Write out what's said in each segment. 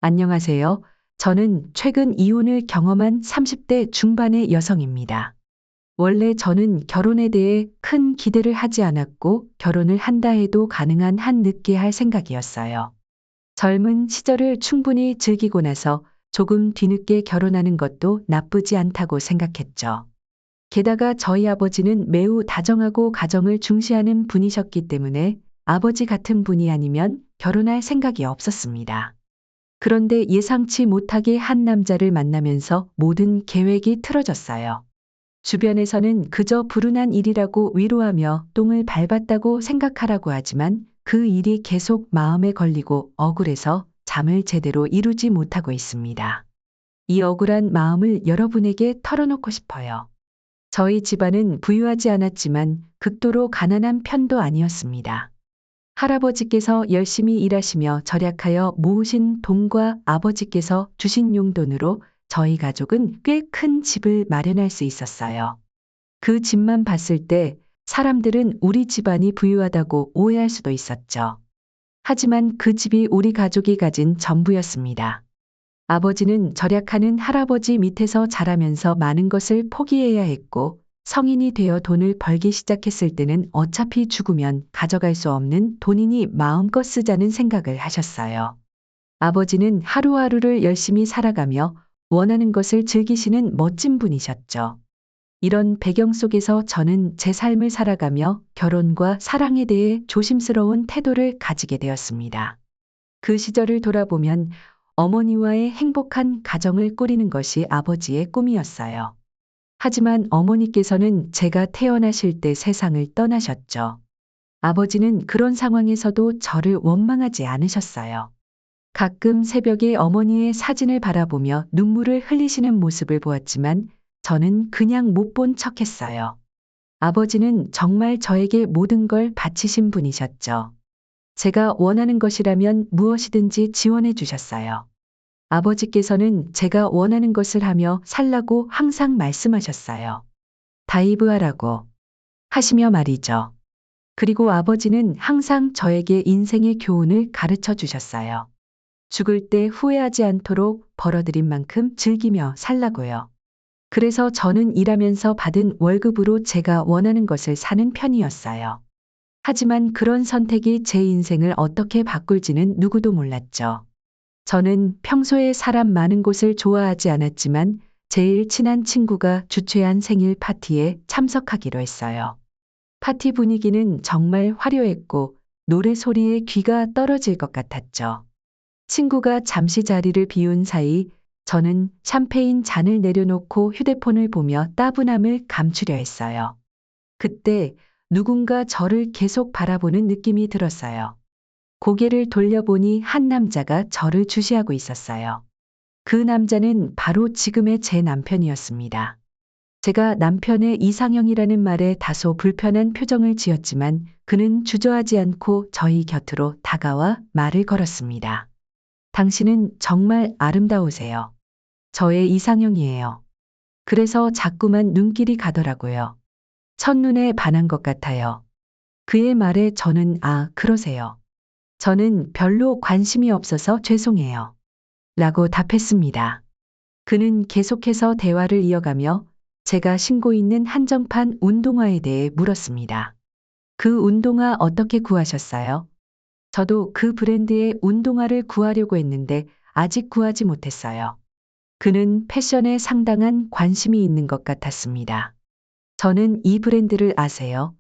안녕하세요. 저는 최근 이혼을 경험한 30대 중반의 여성입니다. 원래 저는 결혼에 대해 큰 기대를 하지 않았고 결혼을 한다 해도 가능한 한 늦게 할 생각이었어요. 젊은 시절을 충분히 즐기고 나서 조금 뒤늦게 결혼하는 것도 나쁘지 않다고 생각했죠. 게다가 저희 아버지는 매우 다정하고 가정을 중시하는 분이셨기 때문에 아버지 같은 분이 아니면 결혼할 생각이 없었습니다. 그런데 예상치 못하게 한 남자를 만나면서 모든 계획이 틀어졌어요. 주변에서는 그저 불운한 일이라고 위로하며 똥을 밟았다고 생각하라고 하지만 그 일이 계속 마음에 걸리고 억울해서 잠을 제대로 이루지 못하고 있습니다. 이 억울한 마음을 여러분에게 털어놓고 싶어요. 저희 집안은 부유하지 않았지만 극도로 가난한 편도 아니었습니다. 할아버지께서 열심히 일하시며 절약하여 모으신 돈과 아버지께서 주신 용돈으로 저희 가족은 꽤 큰 집을 마련할 수 있었어요. 그 집만 봤을 때 사람들은 우리 집안이 부유하다고 오해할 수도 있었죠. 하지만 그 집이 우리 가족이 가진 전부였습니다. 아버지는 절약하는 할아버지 밑에서 자라면서 많은 것을 포기해야 했고, 성인이 되어 돈을 벌기 시작했을 때는 어차피 죽으면 가져갈 수 없는 돈이니 마음껏 쓰자는 생각을 하셨어요. 아버지는 하루하루를 열심히 살아가며 원하는 것을 즐기시는 멋진 분이셨죠. 이런 배경 속에서 저는 제 삶을 살아가며 결혼과 사랑에 대해 조심스러운 태도를 가지게 되었습니다. 그 시절을 돌아보면 어머니와의 행복한 가정을 꾸리는 것이 아버지의 꿈이었어요. 하지만 어머니께서는 제가 태어나실 때 세상을 떠나셨죠. 아버지는 그런 상황에서도 저를 원망하지 않으셨어요. 가끔 새벽에 어머니의 사진을 바라보며 눈물을 흘리시는 모습을 보았지만 저는 그냥 못 본 척했어요. 아버지는 정말 저에게 모든 걸 바치신 분이셨죠. 제가 원하는 것이라면 무엇이든지 지원해 주셨어요. 아버지께서는 제가 원하는 것을 하며 살라고 항상 말씀하셨어요. 다이브하라고 하시며 말이죠. 그리고 아버지는 항상 저에게 인생의 교훈을 가르쳐 주셨어요. 죽을 때 후회하지 않도록 벌어들인 만큼 즐기며 살라고요. 그래서 저는 일하면서 받은 월급으로 제가 원하는 것을 사는 편이었어요. 하지만 그런 선택이 제 인생을 어떻게 바꿀지는 누구도 몰랐죠. 저는 평소에 사람 많은 곳을 좋아하지 않았지만 제일 친한 친구가 주최한 생일 파티에 참석하기로 했어요. 파티 분위기는 정말 화려했고 노래 소리에 귀가 떨어질 것 같았죠. 친구가 잠시 자리를 비운 사이 저는 샴페인 잔을 내려놓고 휴대폰을 보며 따분함을 감추려 했어요. 그때 누군가 저를 계속 바라보는 느낌이 들었어요. 고개를 돌려보니 한 남자가 저를 주시하고 있었어요. 그 남자는 바로 지금의 제 남편이었습니다. 제가 남편의 이상형이라는 말에 다소 불편한 표정을 지었지만 그는 주저하지 않고 저희 곁으로 다가와 말을 걸었습니다. 당신은 정말 아름다우세요. 저의 이상형이에요. 그래서 자꾸만 눈길이 가더라고요. 첫눈에 반한 것 같아요. 그의 말에 저는 그러세요. 저는 별로 관심이 없어서 죄송해요. 라고 답했습니다. 그는 계속해서 대화를 이어가며 제가 신고 있는 한정판 운동화에 대해 물었습니다. 그 운동화 어떻게 구하셨어요? 저도 그 브랜드의 운동화를 구하려고 했는데 아직 구하지 못했어요. 그는 패션에 상당한 관심이 있는 것 같았습니다. 저는 이 브랜드를 아세요?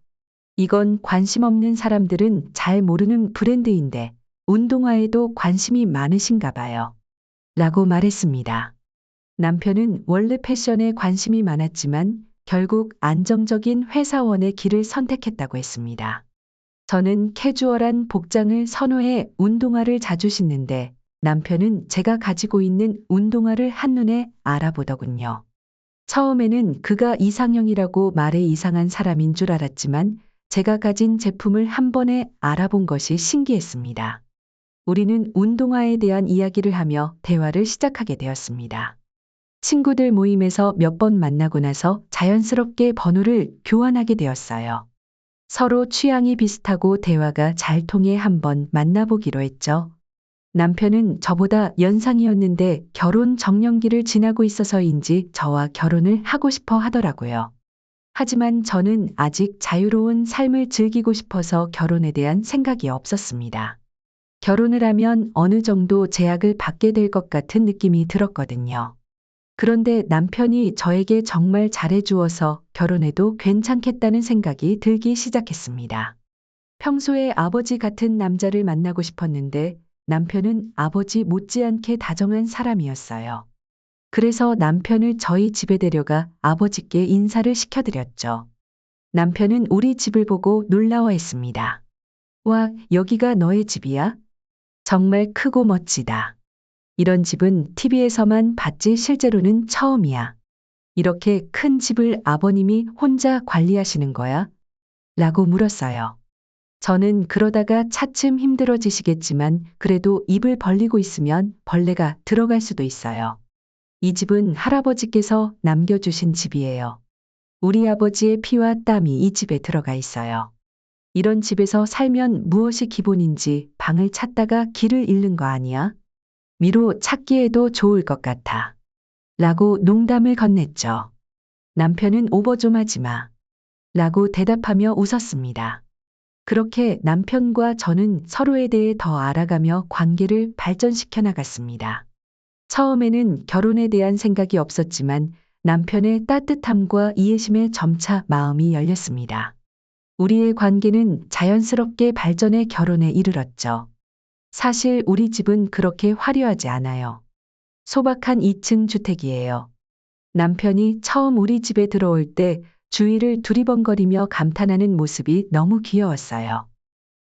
이건 관심 없는 사람들은 잘 모르는 브랜드인데 운동화에도 관심이 많으신가 봐요. 라고 말했습니다. 남편은 원래 패션에 관심이 많았지만 결국 안정적인 회사원의 길을 선택했다고 했습니다. 저는 캐주얼한 복장을 선호해 운동화를 자주 신는데 남편은 제가 가지고 있는 운동화를 한눈에 알아보더군요. 처음에는 그가 이상형이라고 말해 이상한 사람인 줄 알았지만 제가 가진 제품을 한 번에 알아본 것이 신기했습니다. 우리는 운동화에 대한 이야기를 하며 대화를 시작하게 되었습니다. 친구들 모임에서 몇 번 만나고 나서 자연스럽게 번호를 교환하게 되었어요. 서로 취향이 비슷하고 대화가 잘 통해 한번 만나보기로 했죠. 남편은 저보다 연상이었는데 결혼 정년기를 지나고 있어서인지 저와 결혼을 하고 싶어 하더라고요. 하지만 저는 아직 자유로운 삶을 즐기고 싶어서 결혼에 대한 생각이 없었습니다. 결혼을 하면 어느 정도 제약을 받게 될 것 같은 느낌이 들었거든요. 그런데 남편이 저에게 정말 잘해주어서 결혼해도 괜찮겠다는 생각이 들기 시작했습니다. 평소에 아버지 같은 남자를 만나고 싶었는데 남편은 아버지 못지않게 다정한 사람이었어요. 그래서 남편을 저희 집에 데려가 아버지께 인사를 시켜드렸죠. 남편은 우리 집을 보고 놀라워했습니다. 와, 여기가 너의 집이야? 정말 크고 멋지다. 이런 집은 TV에서만 봤지 실제로는 처음이야. 이렇게 큰 집을 아버님이 혼자 관리하시는 거야? 라고 물었어요. 저는 그러다가 차츰 힘들어지시겠지만 그래도 입을 벌리고 있으면 벌레가 들어갈 수도 있어요. 이 집은 할아버지께서 남겨주신 집이에요. 우리 아버지의 피와 땀이 이 집에 들어가 있어요. 이런 집에서 살면 무엇이 기본인지 방을 찾다가 길을 잃는 거 아니야? 미로 찾기에도 좋을 것 같아. 라고 농담을 건넸죠. 남편은 오버 좀 하지 마. 라고 대답하며 웃었습니다. 그렇게 남편과 저는 서로에 대해 더 알아가며 관계를 발전시켜 나갔습니다. 처음에는 결혼에 대한 생각이 없었지만 남편의 따뜻함과 이해심에 점차 마음이 열렸습니다. 우리의 관계는 자연스럽게 발전해 결혼에 이르렀죠. 사실 우리 집은 그렇게 화려하지 않아요. 소박한 2층 주택이에요. 남편이 처음 우리 집에 들어올 때 주위를 두리번거리며 감탄하는 모습이 너무 귀여웠어요.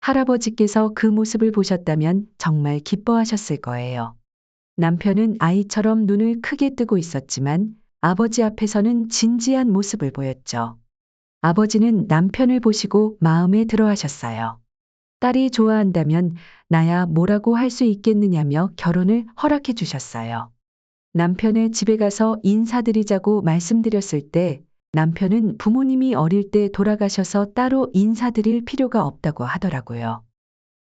할아버지께서 그 모습을 보셨다면 정말 기뻐하셨을 거예요. 남편은 아이처럼 눈을 크게 뜨고 있었지만 아버지 앞에서는 진지한 모습을 보였죠. 아버지는 남편을 보시고 마음에 들어 하셨어요. 딸이 좋아한다면 나야 뭐라고 할 수 있겠느냐며 결혼을 허락해 주셨어요. 남편의 집에 가서 인사드리자고 말씀드렸을 때 남편은 부모님이 어릴 때 돌아가셔서 따로 인사드릴 필요가 없다고 하더라고요.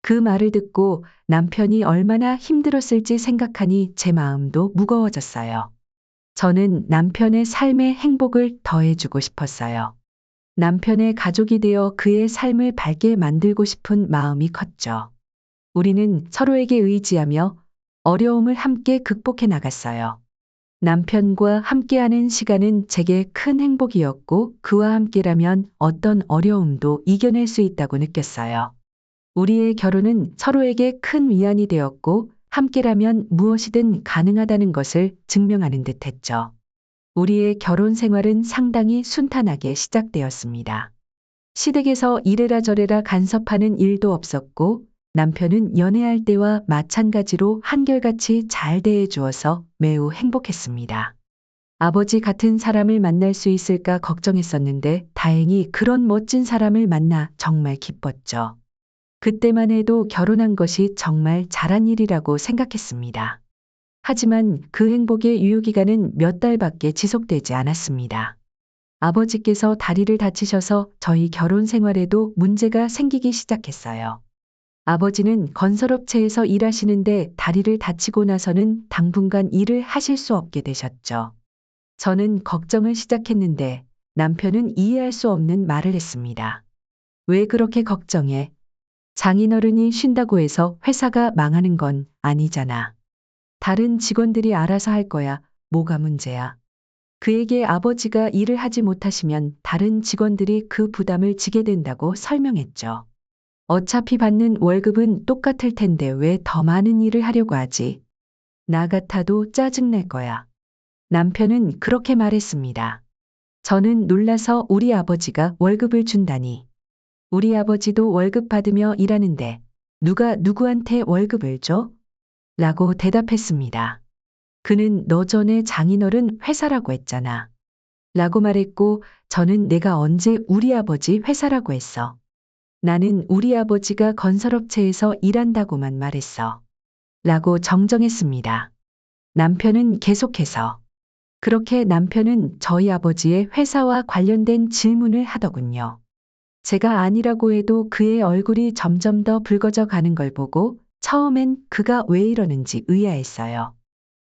그 말을 듣고 남편이 얼마나 힘들었을지 생각하니 제 마음도 무거워졌어요. 저는 남편의 삶의 행복을 더해주고 싶었어요. 남편의 가족이 되어 그의 삶을 밝게 만들고 싶은 마음이 컸죠. 우리는 서로에게 의지하며 어려움을 함께 극복해 나갔어요. 남편과 함께하는 시간은 제게 큰 행복이었고 그와 함께라면 어떤 어려움도 이겨낼 수 있다고 느꼈어요. 우리의 결혼은 서로에게 큰 위안이 되었고 함께라면 무엇이든 가능하다는 것을 증명하는 듯 했죠. 우리의 결혼 생활은 상당히 순탄하게 시작되었습니다. 시댁에서 이래라 저래라 간섭하는 일도 없었고 남편은 연애할 때와 마찬가지로 한결같이 잘 대해주어서 매우 행복했습니다. 아버지 같은 사람을 만날 수 있을까 걱정했었는데 다행히 그런 멋진 사람을 만나 정말 기뻤죠. 그때만 해도 결혼한 것이 정말 잘한 일이라고 생각했습니다. 하지만 그 행복의 유효기간은 몇 달밖에 지속되지 않았습니다. 아버지께서 다리를 다치셔서 저희 결혼 생활에도 문제가 생기기 시작했어요. 아버지는 건설업체에서 일하시는데 다리를 다치고 나서는 당분간 일을 하실 수 없게 되셨죠. 저는 걱정을 시작했는데 남편은 이해할 수 없는 말을 했습니다. 왜 그렇게 걱정해? 장인어른이 쉰다고 해서 회사가 망하는 건 아니잖아. 다른 직원들이 알아서 할 거야. 뭐가 문제야? 그에게 아버지가 일을 하지 못하시면 다른 직원들이 그 부담을 지게 된다고 설명했죠. 어차피 받는 월급은 똑같을 텐데 왜 더 많은 일을 하려고 하지? 나 같아도 짜증날 거야. 남편은 그렇게 말했습니다. 저는 놀라서 우리 아버지가 월급을 준다니. 우리 아버지도 월급 받으며 일하는데 누가 누구한테 월급을 줘? 라고 대답했습니다. 그는 너 전에 장인어른 회사라고 했잖아. 라고 말했고 저는 내가 언제 우리 아버지 회사라고 했어. 나는 우리 아버지가 건설업체에서 일한다고만 말했어. 라고 정정했습니다. 남편은 계속해서 그렇게 남편은 저희 아버지의 회사와 관련된 질문을 하더군요. 제가 아니라고 해도 그의 얼굴이 점점 더 붉어져 가는 걸 보고 처음엔 그가 왜 이러는지 의아했어요.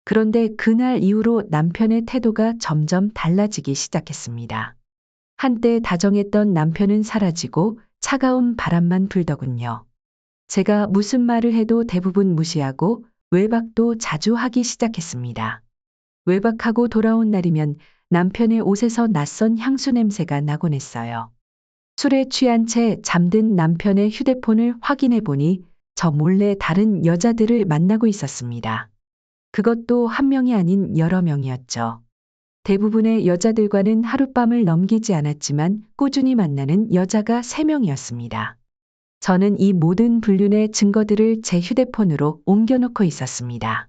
그런데 그날 이후로 남편의 태도가 점점 달라지기 시작했습니다. 한때 다정했던 남편은 사라지고 차가운 바람만 불더군요. 제가 무슨 말을 해도 대부분 무시하고 외박도 자주 하기 시작했습니다. 외박하고 돌아온 날이면 남편의 옷에서 낯선 향수 냄새가 나곤 했어요. 술에 취한 채 잠든 남편의 휴대폰을 확인해 보니 저 몰래 다른 여자들을 만나고 있었습니다. 그것도 한 명이 아닌 여러 명이었죠. 대부분의 여자들과는 하룻밤을 넘기지 않았지만 꾸준히 만나는 여자가 3명이었습니다. 저는 이 모든 불륜의 증거들을 제 휴대폰으로 옮겨놓고 있었습니다.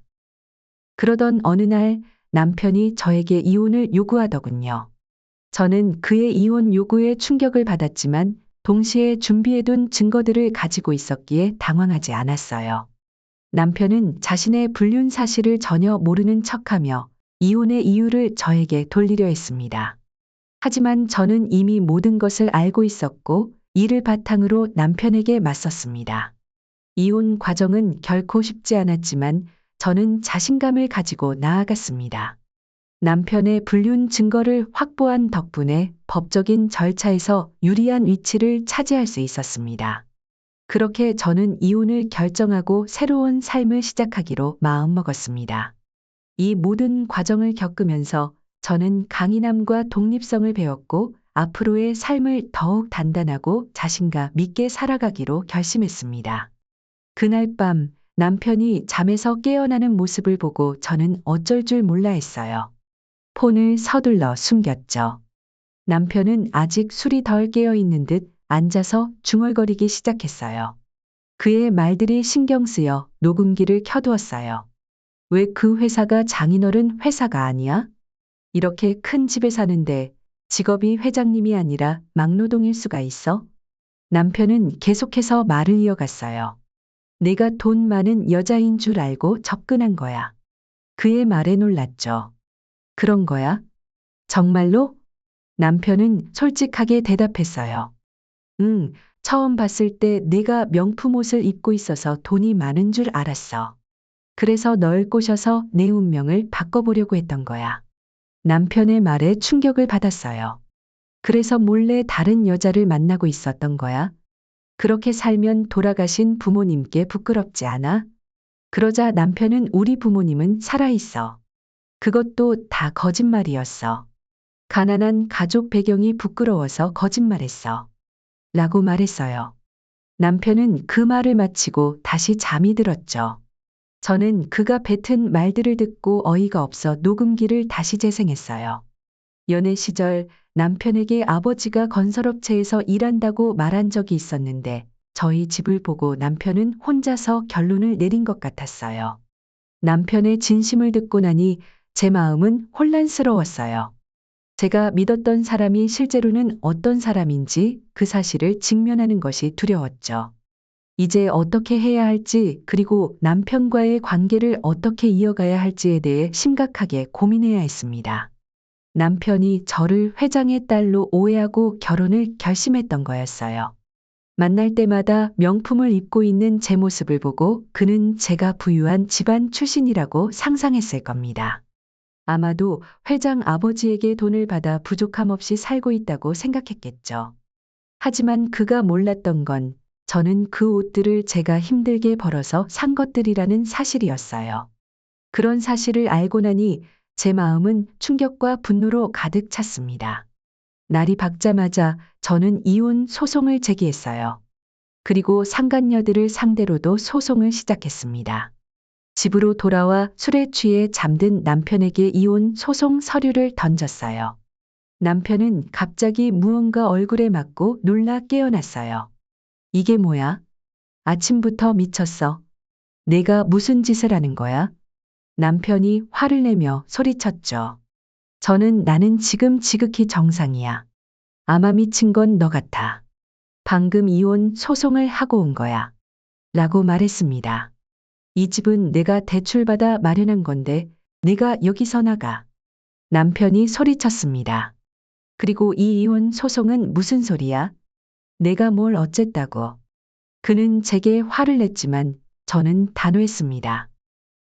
그러던 어느 날 남편이 저에게 이혼을 요구하더군요. 저는 그의 이혼 요구에 충격을 받았지만 동시에 준비해둔 증거들을 가지고 있었기에 당황하지 않았어요. 남편은 자신의 불륜 사실을 전혀 모르는 척하며 이혼의 이유를 저에게 돌리려 했습니다. 하지만 저는 이미 모든 것을 알고 있었고 이를 바탕으로 남편에게 맞섰습니다. 이혼 과정은 결코 쉽지 않았지만 저는 자신감을 가지고 나아갔습니다. 남편의 불륜 증거를 확보한 덕분에 법적인 절차에서 유리한 위치를 차지할 수 있었습니다. 그렇게 저는 이혼을 결정하고 새로운 삶을 시작하기로 마음먹었습니다. 이 모든 과정을 겪으면서 저는 강인함과 독립성을 배웠고 앞으로의 삶을 더욱 단단하고 자신감 있게 살아가기로 결심했습니다. 그날 밤 남편이 잠에서 깨어나는 모습을 보고 저는 어쩔 줄 몰라 했어요. 폰을 서둘러 숨겼죠. 남편은 아직 술이 덜 깨어 있는 듯 앉아서 중얼거리기 시작했어요. 그의 말들이 신경 쓰여 녹음기를 켜두었어요. 왜 그 회사가 장인어른 회사가 아니야? 이렇게 큰 집에 사는데 직업이 회장님이 아니라 막노동일 수가 있어? 남편은 계속해서 말을 이어갔어요. 내가 돈 많은 여자인 줄 알고 접근한 거야. 그의 말에 놀랐죠. 그런 거야? 정말로? 남편은 솔직하게 대답했어요. 응, 처음 봤을 때 내가 명품 옷을 입고 있어서 돈이 많은 줄 알았어. 그래서 널 꼬셔서 내 운명을 바꿔보려고 했던 거야. 남편의 말에 충격을 받았어요. 그래서 몰래 다른 여자를 만나고 있었던 거야? 그렇게 살면 돌아가신 부모님께 부끄럽지 않아? 그러자 남편은 우리 부모님은 살아있어. 그것도 다 거짓말이었어. 가난한 가족 배경이 부끄러워서 거짓말했어. 라고 말했어요. 남편은 그 말을 마치고 다시 잠이 들었죠. 저는 그가 뱉은 말들을 듣고 어이가 없어 녹음기를 다시 재생했어요. 연애 시절 남편에게 아버지가 건설업체에서 일한다고 말한 적이 있었는데 저희 집을 보고 남편은 혼자서 결론을 내린 것 같았어요. 남편의 진심을 듣고 나니 제 마음은 혼란스러웠어요. 제가 믿었던 사람이 실제로는 어떤 사람인지 그 사실을 직면하는 것이 두려웠죠. 이제 어떻게 해야 할지 그리고 남편과의 관계를 어떻게 이어가야 할지에 대해 심각하게 고민해야 했습니다. 남편이 저를 회장의 딸로 오해하고 결혼을 결심했던 거였어요. 만날 때마다 명품을 입고 있는 제 모습을 보고 그는 제가 부유한 집안 출신이라고 상상했을 겁니다. 아마도 회장 아버지에게 돈을 받아 부족함 없이 살고 있다고 생각했겠죠. 하지만 그가 몰랐던 건 저는 그 옷들을 제가 힘들게 벌어서 산 것들이라는 사실이었어요. 그런 사실을 알고 나니 제 마음은 충격과 분노로 가득 찼습니다. 날이 밝자마자 저는 이혼 소송을 제기했어요. 그리고 상간녀들을 상대로도 소송을 시작했습니다. 집으로 돌아와 술에 취해 잠든 남편에게 이혼 소송 서류를 던졌어요. 남편은 갑자기 무언가 얼굴에 맞고 놀라 깨어났어요. 이게 뭐야? 아침부터 미쳤어. 내가 무슨 짓을 하는 거야? 남편이 화를 내며 소리쳤죠. 나는 지금 지극히 정상이야. 아마 미친 건 너 같아. 방금 이혼 소송을 하고 온 거야. 라고 말했습니다. 이 집은 내가 대출받아 마련한 건데 내가 여기서 나가. 남편이 소리쳤습니다. 그리고 이 이혼 소송은 무슨 소리야? 내가 뭘 어쨌다고. 그는 제게 화를 냈지만 저는 단호했습니다.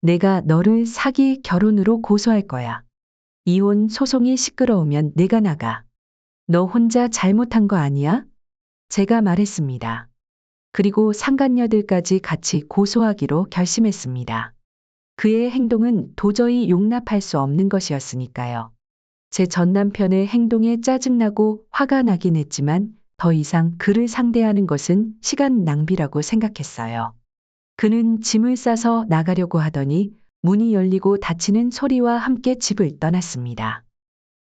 내가 너를 사기 결혼으로 고소할 거야. 이혼 소송이 시끄러우면 내가 나가. 너 혼자 잘못한 거 아니야? 제가 말했습니다. 그리고 상간녀들까지 같이 고소하기로 결심했습니다. 그의 행동은 도저히 용납할 수 없는 것이었으니까요. 제 전 남편의 행동에 짜증나고 화가 나긴 했지만 더 이상 그를 상대하는 것은 시간 낭비라고 생각했어요. 그는 짐을 싸서 나가려고 하더니 문이 열리고 닫히는 소리와 함께 집을 떠났습니다.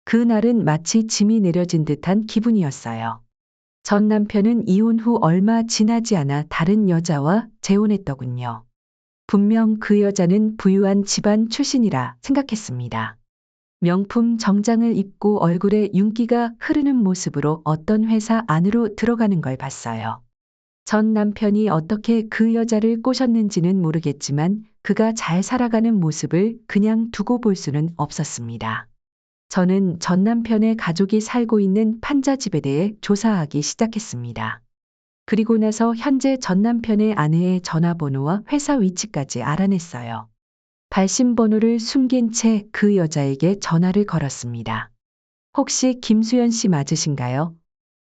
그날은 마치 짐이 내려진 듯한 기분이었어요. 전 남편은 이혼 후 얼마 지나지 않아 다른 여자와 재혼했더군요. 분명 그 여자는 부유한 집안 출신이라 생각했습니다. 명품 정장을 입고 얼굴에 윤기가 흐르는 모습으로 어떤 회사 안으로 들어가는 걸 봤어요. 전 남편이 어떻게 그 여자를 꼬셨는지는 모르겠지만 그가 잘 살아가는 모습을 그냥 두고 볼 수는 없었습니다. 저는 전 남편의 가족이 살고 있는 판자집에 대해 조사하기 시작했습니다. 그리고 나서 현재 전 남편의 아내의 전화번호와 회사 위치까지 알아냈어요. 발신번호를 숨긴 채 그 여자에게 전화를 걸었습니다. 혹시 김수연 씨 맞으신가요?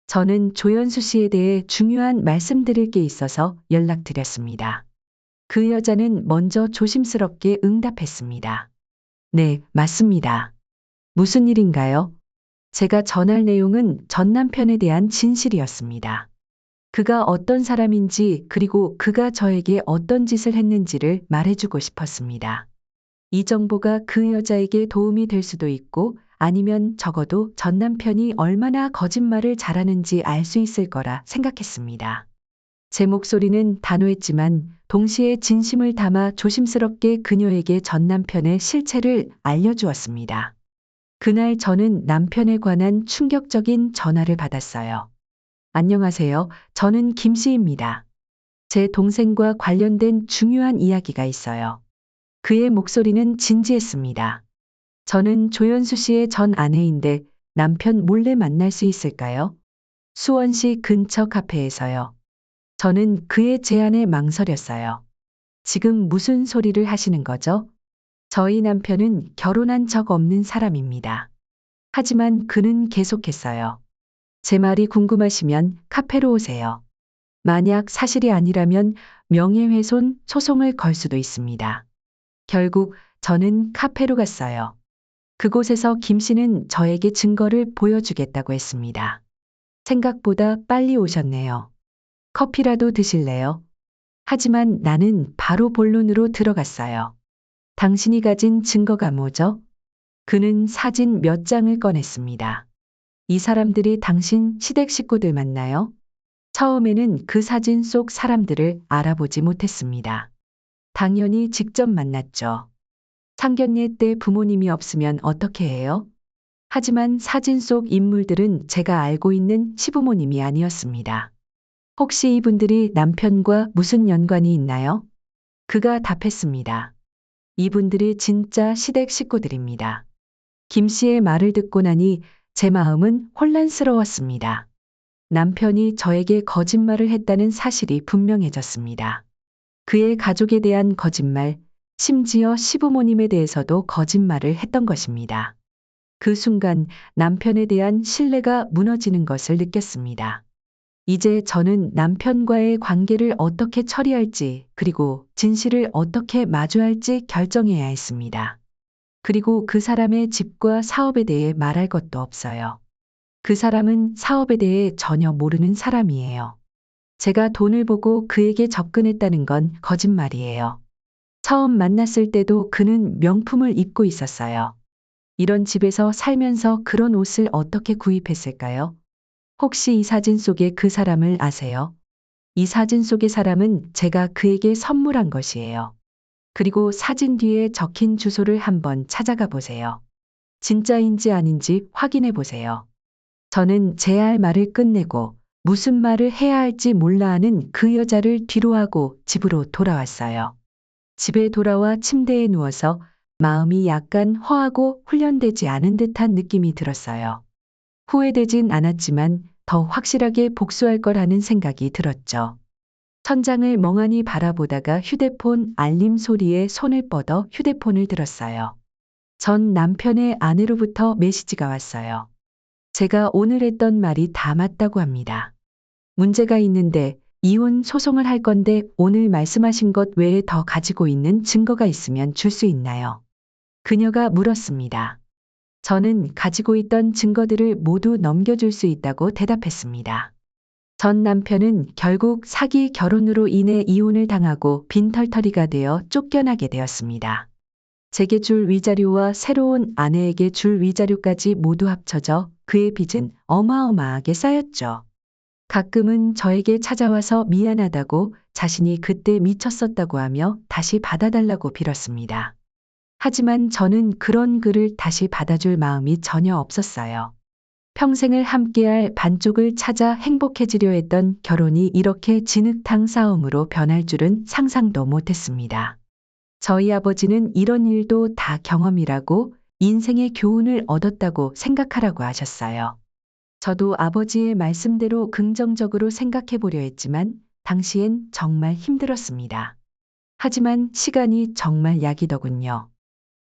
저는 조연수 씨에 대해 중요한 말씀드릴 게 있어서 연락드렸습니다. 그 여자는 먼저 조심스럽게 응답했습니다. 네, 맞습니다. 무슨 일인가요? 제가 전할 내용은 전 남편에 대한 진실이었습니다. 그가 어떤 사람인지 그리고 그가 저에게 어떤 짓을 했는지를 말해주고 싶었습니다. 이 정보가 그 여자에게 도움이 될 수도 있고 아니면 적어도 전 남편이 얼마나 거짓말을 잘하는지 알 수 있을 거라 생각했습니다. 제 목소리는 단호했지만 동시에 진심을 담아 조심스럽게 그녀에게 전 남편의 실체를 알려주었습니다. 그날 저는 남편에 관한 충격적인 전화를 받았어요. 안녕하세요. 저는 김 씨입니다. 제 동생과 관련된 중요한 이야기가 있어요. 그의 목소리는 진지했습니다. 저는 조연수 씨의 전 아내인데 남편 몰래 만날 수 있을까요? 수원시 근처 카페에서요. 저는 그의 제안에 망설였어요. 지금 무슨 소리를 하시는 거죠? 저희 남편은 결혼한 적 없는 사람입니다. 하지만 그는 계속했어요. 제 말이 궁금하시면 카페로 오세요. 만약 사실이 아니라면 명예훼손 소송을 걸 수도 있습니다. 결국 저는 카페로 갔어요. 그곳에서 김 씨는 저에게 증거를 보여주겠다고 했습니다. 생각보다 빨리 오셨네요. 커피라도 드실래요? 하지만 나는 바로 본론으로 들어갔어요. 당신이 가진 증거가 뭐죠? 그는 사진 몇 장을 꺼냈습니다. 이 사람들이 당신 시댁 식구들 맞나요? 처음에는 그 사진 속 사람들을 알아보지 못했습니다. 당연히 직접 만났죠. 상견례 때 부모님이 없으면 어떻게 해요? 하지만 사진 속 인물들은 제가 알고 있는 시부모님이 아니었습니다. 혹시 이분들이 남편과 무슨 연관이 있나요? 그가 답했습니다. 이분들이 진짜 시댁 식구들입니다. 김 씨의 말을 듣고 나니 제 마음은 혼란스러웠습니다. 남편이 저에게 거짓말을 했다는 사실이 분명해졌습니다. 그의 가족에 대한 거짓말, 심지어 시부모님에 대해서도 거짓말을 했던 것입니다. 그 순간 남편에 대한 신뢰가 무너지는 것을 느꼈습니다. 이제 저는 남편과의 관계를 어떻게 처리할지 그리고 진실을 어떻게 마주할지 결정해야 했습니다. 그리고 그 사람의 집과 사업에 대해 말할 것도 없어요. 그 사람은 사업에 대해 전혀 모르는 사람이에요. 제가 돈을 보고 그에게 접근했다는 건 거짓말이에요. 처음 만났을 때도 그는 명품을 입고 있었어요. 이런 집에서 살면서 그런 옷을 어떻게 구입했을까요? 혹시 이 사진 속의 그 사람을 아세요? 이 사진 속의 사람은 제가 그에게 선물한 것이에요. 그리고 사진 뒤에 적힌 주소를 한번 찾아가 보세요. 진짜인지 아닌지 확인해 보세요. 저는 제 할 말을 끝내고 무슨 말을 해야 할지 몰라 하는 그 여자를 뒤로하고 집으로 돌아왔어요. 집에 돌아와 침대에 누워서 마음이 약간 허하고 훈련되지 않은 듯한 느낌이 들었어요. 후회되진 않았지만 더 확실하게 복수할 거라는 생각이 들었죠. 천장을 멍하니 바라보다가 휴대폰 알림 소리에 손을 뻗어 휴대폰을 들었어요. 전 남편의 아내로부터 메시지가 왔어요. 제가 오늘 했던 말이 다 맞다고 합니다. 문제가 있는데 이혼 소송을 할 건데 오늘 말씀하신 것 외에 더 가지고 있는 증거가 있으면 줄 수 있나요? 그녀가 물었습니다. 저는 가지고 있던 증거들을 모두 넘겨줄 수 있다고 대답했습니다. 전 남편은 결국 사기 결혼으로 인해 이혼을 당하고 빈털터리가 되어 쫓겨나게 되었습니다. 제게 줄 위자료와 새로운 아내에게 줄 위자료까지 모두 합쳐져 그의 빚은 어마어마하게 쌓였죠. 가끔은 저에게 찾아와서 미안하다고 자신이 그때 미쳤었다고 하며 다시 받아달라고 빌었습니다. 하지만 저는 그런 그를 다시 받아줄 마음이 전혀 없었어요. 평생을 함께할 반쪽을 찾아 행복해지려 했던 결혼이 이렇게 진흙탕 싸움으로 변할 줄은 상상도 못했습니다. 저희 아버지는 이런 일도 다 경험이라고 인생의 교훈을 얻었다고 생각하라고 하셨어요. 저도 아버지의 말씀대로 긍정적으로 생각해 보려 했지만 당시엔 정말 힘들었습니다. 하지만 시간이 정말 약이더군요.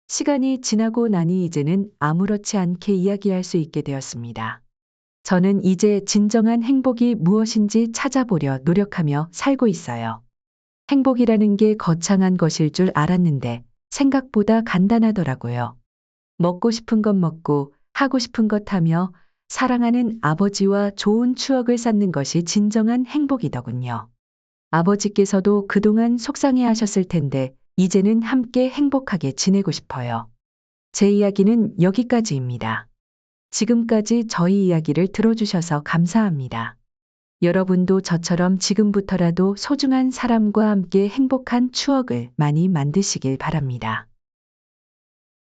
시간이 지나고 나니 이제는 아무렇지 않게 이야기할 수 있게 되었습니다. 저는 이제 진정한 행복이 무엇인지 찾아보려 노력하며 살고 있어요. 행복이라는 게 거창한 것일 줄 알았는데 생각보다 간단하더라고요. 먹고 싶은 것 먹고 하고 싶은 것 하며 사랑하는 아버지와 좋은 추억을 쌓는 것이 진정한 행복이더군요. 아버지께서도 그동안 속상해 하셨을 텐데 이제는 함께 행복하게 지내고 싶어요. 제 이야기는 여기까지입니다. 지금까지 저희 이야기를 들어주셔서 감사합니다. 여러분도 저처럼 지금부터라도 소중한 사람과 함께 행복한 추억을 많이 만드시길 바랍니다.